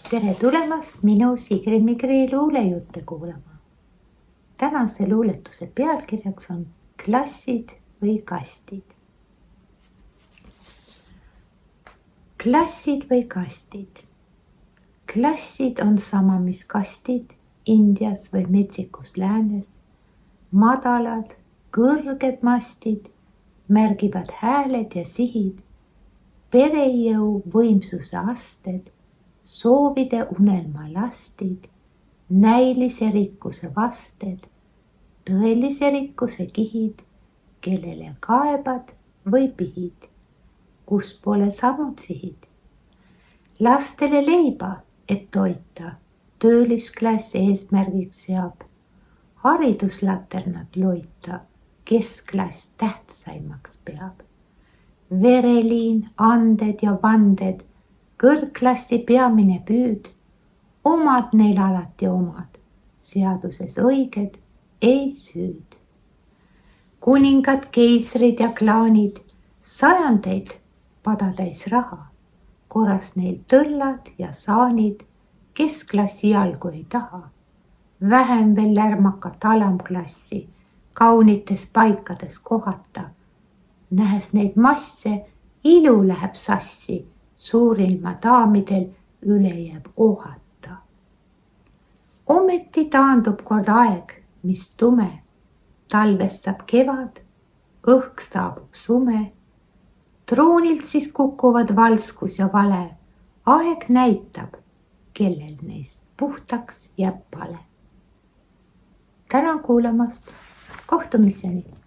Tere tulemast minu Sigri-Migri luulejutte kuulama. Tänase luuletuse pealkirjaks on klassid või kastid. Klassid või kastid. Klassid on sama, mis kastid Indias või Metsikus läänes. Madalad, kõrged mastid märgivad hääled ja sihid, perejõu võimsuse asted, soovide unelmalastid, näilise rikkuse vasted, tõelise rikkuse kihid, kellele kaebad või pihid, kus pole samud sihid. Lastele leiba, et toita, töölisklass eesmärgiks seab, hariduslaternat loita, keskklass tähtsaimaks peab. Vereliin, anded ja vanded, kõrgklassi peamine püüd, omad neil alati omad, seaduses õiged, ei süüd. Kuningad, keisrid ja klaanid, sajandeid padatäis raha, korras neil tõllad ja saanid, keskklassi jalgu ei taha. Vähem veel lärmakat alamklassi, kaunites paikades kohata. Nähes neid masse, ilu läheb sassi, suurilma daamidel üle jääb ohata. Ometi taandub kord aeg, mis tume, talvest saab kevad, õhk saabub sume. Troonilt siis kukuvad valskus ja vale, aeg näitab, kellel neist puhtaks jääb pale. Tänan kuulamast, kohtumiseni!